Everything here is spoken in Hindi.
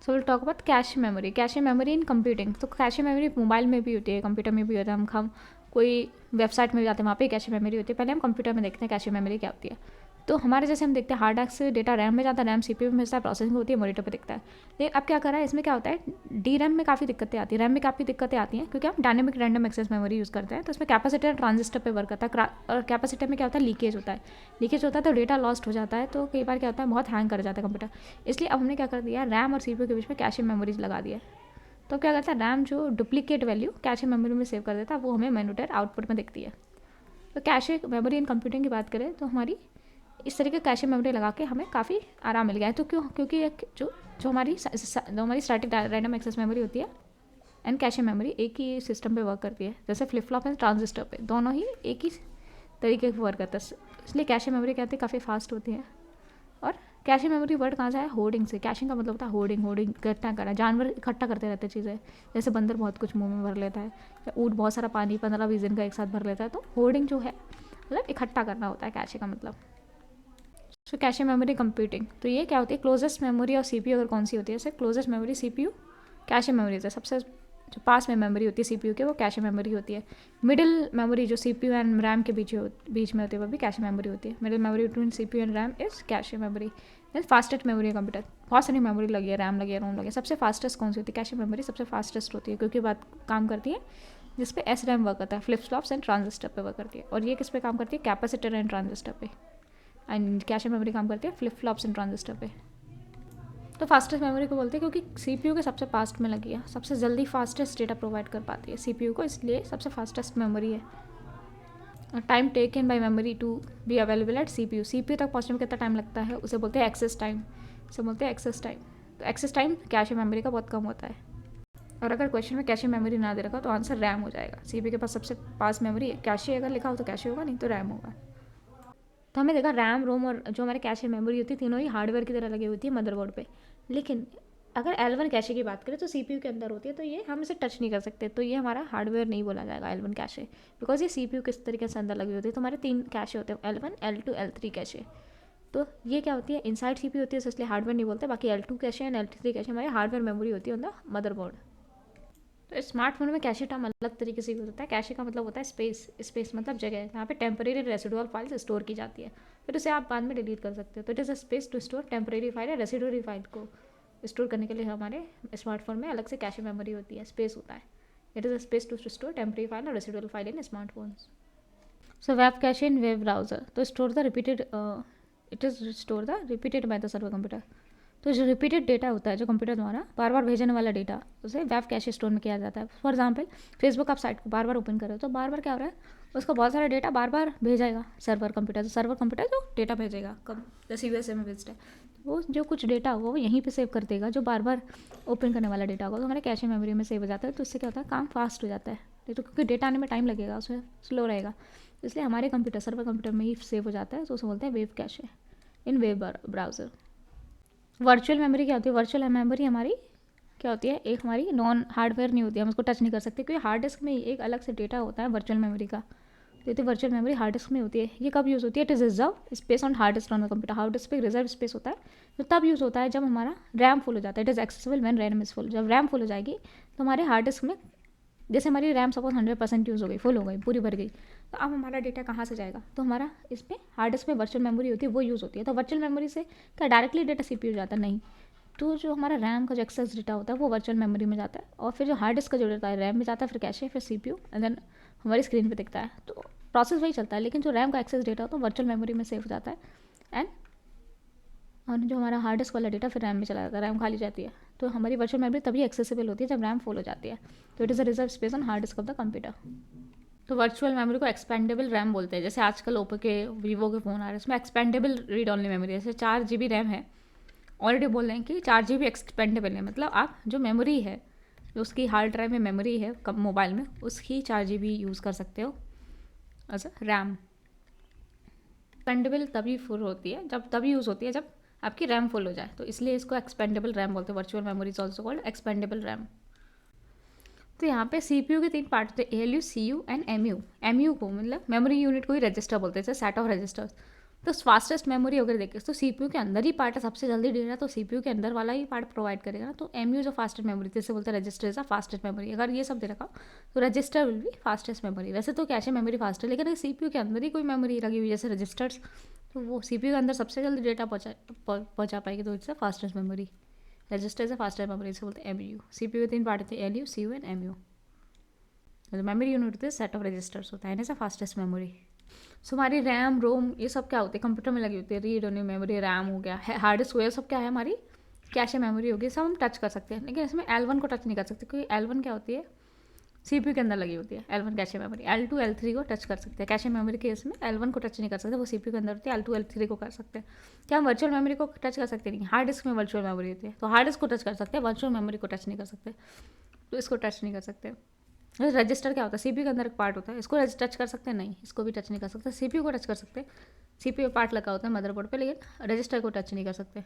So will talk about cache memory. Cache memory in computing. तो कैश मेमोरी मोबाइल में भी होती है, कंप्यूटर में भी होता है। हम कोई वेबसाइट में भी जाते हैं, वहाँ पे कैश मेमोरी होती है। पहले हम कंप्यूटर में देखते हैं कैश मेमोरी क्या होती है। तो हमारे जैसे हम देखते हैं हार्ड डिस्क से डेटा रैम में जाता है, रैम सीपीयू में भेजता है, प्रोसेसिंग होती है, मॉनिटर पे दिखता है। लेकिन अब क्या कर रहा है, इसमें क्या होता है, डी रैम में काफ़ी दिक्कतें आती हैं, रैम में काफ़ी दिक्कतें आती हैं क्योंकि हम dynamic random access memory use करते हैं। तो इसमें कैपेसिटर ट्रांजिस्टर पे वर्क करता है, और कैपेसिटर में क्या होता है, लीकेज होता है। लीकेज होता है तो डेटा लॉस्ट हो जाता है, तो कई बार क्या होता है, बहुत हैंग कर जाता है कंप्यूटर। इसलिए अब हमने क्या कर दिया, रैम और सीपीयू के बीच में कैश मेमोरीज लगा दिया है। तो क्या करता है, रैम जो डुप्लीकेट वैल्यू कैश मेमोरी में सेव कर देता है, वो हमें मॉनिटर आउटपुट में दिखती है। तो कैश मेमोरी इन कंप्यूटिंग की बात करें तो हमारी इस तरीके कैश मेमोरी लगा के हमें काफ़ी आराम मिल गया है। तो क्यों, क्योंकि जो हमारी स्टैटिक रैंडम एक्सेस मेमोरी होती है एंड कैश मेमोरी एक ही सिस्टम पे वर्क करती है। जैसे फ्लिप फ्लॉप एंड ट्रांजिस्टर पे दोनों ही एक ही तरीके से वर्क करता है, इसलिए कैश मेमोरी कहते हैं काफ़ी फास्ट होती है। और कैश मेमोरी वर्ड कहाँ से आया, होर्डिंग से। कैशिंग का मतलब होता है होर्डिंग, होर्डिंग इकट्ठा करना। जानवर इकट्ठा करते रहते हैं चीज़ें, जैसे बंदर बहुत कुछ मुंह में भर लेता है, या ऊँट बहुत सारा पानी 15-20 दिन का एक साथ भर लेता है। तो होर्डिंग जो है मतलब इकट्ठा करना होता है कैश का मतलब। सो कैश मेमोरी कंप्यूटिंग, तो ये क्या होती है, क्लोजेस्ट मेमोरी और सीपीयू अगर कौन सी होती है, जैसे closest memory CPU, cache memory है सबसे जो पास में मेमोरी होती है सीपीयू के, वो कैश मेमोरी होती है। मिडिल मेमोरी जो सीपीयू एंड रैम के बीच में होती है, वो भी कैश मेमोरी होती है। Middle memory between CPU and RAM is cache memory. Then fastest memory है कंप्यूटर, बहुत सारी मेमोरी लगी है, रैम लगी है, रोम लगी है। सबसे फास्टेस्ट कौन सी होती है, कैश मेमोरी सबसे फास्टेस्ट होती है, क्योंकि बात काम करती है जिस पे एस रैम वर्क करता है, फ्लिप फ्लॉप्स एंड ट्रांजिस्टर पे वर्क करती है। और ये किस पे काम करती है, कैपेसिटर एंड ट्रांजिस्टर पे। एंड कैश मेमोरी काम करती है फ्लिप फ्लॉप्स एंड ट्रांजिस्टर पे। तो फास्टेस्ट मेमोरी को बोलते हैं क्योंकि सीपीयू के सबसे पास्ट में लगी है, सबसे जल्दी फास्टेस्ट डेटा प्रोवाइड कर पाती है सीपीयू को, इसलिए सबसे फास्टेस्ट मेमोरी है। Time taken by memory to be available at CPU, CPU तक पहुंचने में कितना टाइम लगता है, उसे बोलते हैं एक्सेस टाइम, उसे बोलते हैं एक्सेस टाइम। तो एक्सेस टाइम कैश मेमोरी का बहुत कम होता है। और अगर क्वेश्चन में कैश मेमोरी ना दे रखा तो आंसर रैम हो जाएगा। सीपीयू के पास सबसे पास मेमोरी है, कैश अगर लिखा हो तो कैश होगा, नहीं तो रैम होगा। तो हमें देखा रैम, रोम और जो हमारे कैशे मेमोरी होती है, तीनों ही हार्डवेयर की तरह लगी होती है मदरबोर्ड पे। लेकिन अगर L1 कैशे की बात करें तो सीपीयू के अंदर होती है, तो ये हम इसे टच नहीं कर सकते, तो ये हमारा हार्डवेयर नहीं बोला जाएगा L1 कैशे, बिकॉज ये सीपीयू किस तरीके से अंदर लगी होती है। तो हमारे 3 कैशे होते हैं, L1, L2, L3 कैशे। तो ये क्या होती है, इनसाइड सीपीयू होती है, इसलिए हार्डवेयर नहीं बोलते। बाकी L2 cache and L3 cache हमारे हार्डवेयर मेमोरी होती है ऑन द मदरबोर्ड। तो स्मार्टफोन में कैशे टर्म अलग तरीके से यूज होता है। कैशे का मतलब होता है स्पेस, स्पेस मतलब जगह जहाँ पे टेम्परेरी रेसिडुअल फाइल्स स्टोर की जाती है, फिर उसे आप बाद में डिलीट कर सकते हो। तो it is a space to store temporary file या रेसिडुअरी फाइल को स्टोर करने के लिए हमारे स्मार्टफोन में अलग से कैशे मेमोरी होती है, स्पेस होता है। It is a space to store temporary file और residual file in smartphones. So web cache in web browser, तो store the repeated, it is store the repeated by the server computer. तो जो रिपीटेड डेटा होता है जो कंप्यूटर द्वारा बार बार भेजने वाला डेटा, उसे वेब कैशे स्टोर में किया जाता है। फॉर एग्जांपल फेसबुक आप साइट को बार बार ओपन करो तो बार बार क्या हो रहा है, उसका बहुत सारा डेटा बार बार भेजेगा सर्वर कंप्यूटर, सर्वर कंप्यूटर जो डेटा भेजेगा कब, जैसे यूएसए में भेजता है, तो वो जो कुछ डेटा होगा वो यहीं पे सेव कर देगा, जो बार बार ओपन करने वाला डेटा होगा तो हमारे कैशे मेमोरी में सेव हो जाता है। तो इससे क्या होता है, काम फास्ट हो जाता है। नहीं तो क्योंकि डेटा आने में टाइम लगेगा, उसमें स्लो रहेगा, इसलिए हमारे कंप्यूटर सर्वर कंप्यूटर में ही सेव हो जाता है। तो उसे बोलते हैं web cache in web browser. Virtual memory क्या होती है, वर्चुअल मेमोरी हमारी क्या होती है, एक हमारी नॉन हार्डवेयर नहीं होती है, हम उसको टच नहीं कर सकते क्योंकि हार्ड डिस्क में एक अलग से डेटा होता है वर्चुअल मेमोरी का। तो वर्चुअल मेमोरी हार्ड डिस्क में होती है। ये कब यूज़ होती है, it is reserve space on hard disk on computer. Hard disk पे रिजर्व स्पेस होता है, तो तब यूज़ होता है जब हमारा रैम फुल हो जाता है। It is accessible when RAM is full. जब रैम फुल हो जाएगी तो हमारे हार्ड डिस्क में, जैसे हमारी रैम सपोज 100% यूज़ हो गई, फुल हो गई, पूरी भर गई, तो अब हमारा डेटा कहाँ से जाएगा, तो हमारा इस पर हार्ड डिस्क में वर्चुअल मेमोरी होती है, वो यूज़ होती है। तो वर्चुअल मेमोरी से क्या डायरेक्टली डेटा सीपीयू जाता है, नहीं। तो जो हमारा रैम का जो एक्सेस डेटा होता है वो वर्चुअल मेमोरी में जाता है, और फिर जो हार्ड डिस्क का जो डेटा है रैम में जाता है, फिर कैशे, फिर सीपीयू, एंड देन हमारी स्क्रीन पे दिखता है। तो प्रोसेस वही चलता है, लेकिन जो रैम का एक्सेस डेटा होता है वर्चुअल मेमोरी में सेव हो जाता है, एंड और जो हमारा हार्ड डिस्क वाला डेटा फिर रैम में चला जाता है, रैम खाली जाती है। तो हमारी वर्चुअल मेमोरी तभी एक्सेसिबल होती है जब रैम फुल हो जाती है। तो it is a reserve space on hard disk of the computer. तो वर्चुअल मेमोरी को एक्सपेंडेबल रैम बोलते हैं। जैसे आजकल ओप्पो के, वीवो के फ़ोन आ रहे हैं, इसमें एक्सपेंडेबल रीड ऑनली मेमोरी, जैसे 4 GB रैम है, ऑलरेडी बोल रहे हैं कि 4 GB एक्सपेंडेबल है, मतलब आप जो मेमोरी है, जो उसकी हार्ड ड्राइव में मेमोरी है कम मोबाइल में, उसकी 4 GB यूज़ कर सकते हो एज रैम। एक्सपेंडेबल तभी फुल होती है जब, तभी यूज़ होती है जब आपकी रैम फुल हो जाए, तो इसलिए इसको एक्सपेंडेबल रैम बोलते हैं। Virtual memory is also called expandable RAM. तो यहाँ पे सीपीयू के 3 पार्ट होते हैं, ALU, CU and MU। MU को मतलब मेमोरी यूनिट को ही रजिस्टर बोलते हैं, जैसे सेट ऑफ रजिस्टर्स। तो फास्टेस्ट मेमोरी अगर देखें तो सीपीयू के अंदर ही पार्ट है, सबसे जल्दी डेटा तो सीपीयू के अंदर वाला ही पार्ट प्रोवाइड करेगा ना। तो एमयू जो फास्टेस्ट मेमोरी, जैसे बोलते हैं register is a fastest memory, अगर ये सब दे रखा तो register will be fastest memory. वैसे तो कैशे मेमोरी फास्ट है, लेकिन अगर सीपीयू के अंदर ही कोई मेमोरी लगी हुई जैसे रजिस्टर्स, तो वो सीपीयू के अंदर सबसे जल्दी डेटा पहुँचा पाएगी, तो it's a fastest memory. Register is a fastest memory, इसे बोलते हैं एमयू। सीपीयू के 3 पार्ट होते हैं, ALU, CU and MU. Memory unit होती है, सेट ऑफ रजिस्टर्स होता है ना, फास्टेस्ट मेमोरी। सो हमारी रैम रोम ये सब क्या होती है, कंप्यूटर में लगी होती है। रीड ओनली मेमोरी, रैम हो गया, हार्ड डिस्क हो गया, सब क्या है हमारी कैशे मेमोरी होगी, सब हम टच कर सकते हैं। लेकिन इसमें L1 को टच नहीं कर सकते, क्योंकि L1 क्या होती है, सीपीयू के अंदर लगी होती है। L1 cache memory, L2 L3 को टच कर सकते हैं। कैशे मेमोरी के इसमें L1 को टच नहीं कर सकते, वो सीपीयू के अंदर होती है। L2 L3 को कर सकते हैं। क्या हम वर्चुअल मेमोरी को टच कर सकते नहीं, हार्ड डिस्क में वर्चुअल मेमोरी होती है, तो हार्ड डिस्क को टच कर सकते हैं, वर्चुअल मेमोरी को टच नहीं कर सकते, तो इसको टच नहीं कर सकते। रजिस्टर क्या होता है, सीपीयू के अंदर एक पार्ट होता है, इसको टच कर सकते हैं नहीं, इसको भी टच नहीं कर सकते। सीपीयू को टच कर सकते हैं, सीपीयू पार्ट लगा होता है मदरबोर्ड पे, लेकिन रजिस्टर को टच नहीं कर सकते।